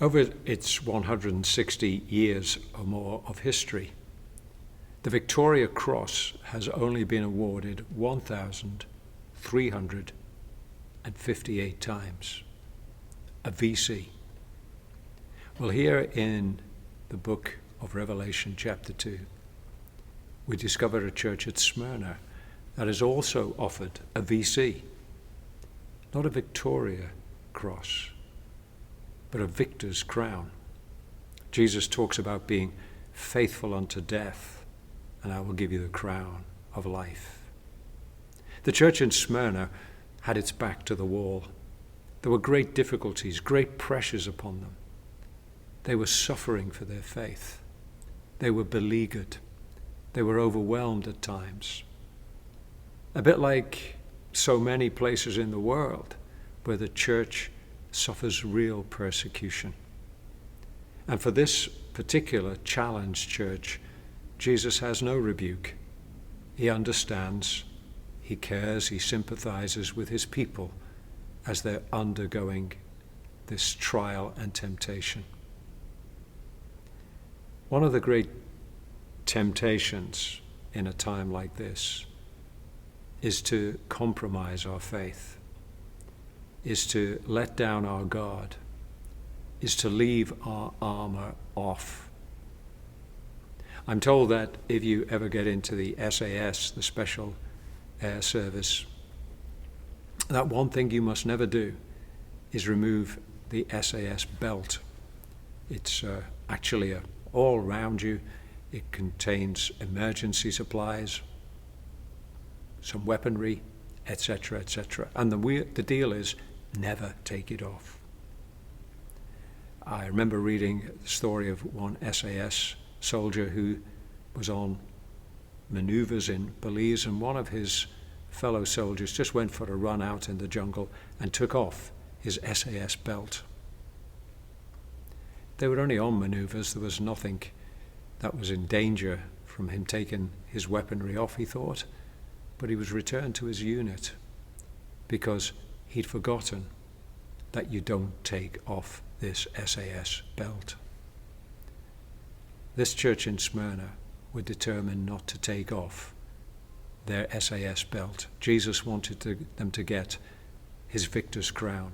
Over its 160 years or more of history, the Victoria Cross has only been awarded 1,358 times. A VC. Well, here in the book of Revelation, chapter 2, we discover a church at Smyrna that has also offered a VC, not a Victoria Cross, but a victor's crown. Jesus talks about being faithful unto death, and I will give you the crown of life. The church in Smyrna had its back to the wall. There were great difficulties, great pressures upon them. They were suffering for their faith. They were beleaguered. They were overwhelmed at times. A bit like so many places in the world where the church suffers real persecution. And for this particular challenged church, Jesus has no rebuke. He understands, he cares, he sympathizes with his people as they're undergoing this trial and temptation. One of the great temptations in a time like this is to compromise our faith, is to let down our guard, is to leave our armor off. I'm told that if you ever get into the SAS, the Special Air Service, that one thing you must never do is remove the SAS belt. It's actually all around you. It contains emergency supplies, some weaponry, etc., etc. And the deal is never take it off. I remember reading the story of one SAS soldier who was on maneuvers in Belize, and one of his fellow soldiers just went for a run out in the jungle and took off his SAS belt. They were only on maneuvers. There was nothing that was in danger from him taking his weaponry off, he thought. But he was returned to his unit because he'd forgotten that you don't take off this SAS belt. This church in Smyrna were determined not to take off their SAS belt. Jesus wanted them to get his victor's crown,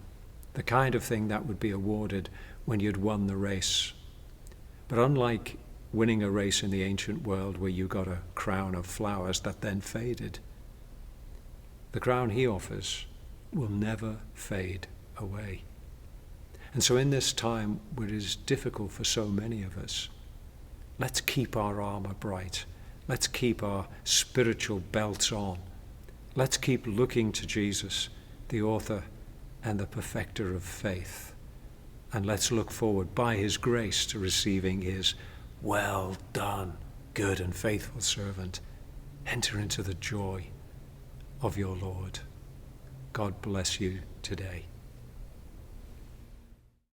the kind of thing that would be awarded when you'd won the race. But unlike winning a race in the ancient world where you got a crown of flowers that then faded, the crown he offers will never fade away. And so in this time where it is difficult for so many of us, let's keep our armor bright. Let's keep our spiritual belts on. Let's keep looking to Jesus, the author and the perfecter of faith. And let's look forward by his grace to receiving his well done, good and faithful servant. Enter into the joy of your Lord. God bless you today.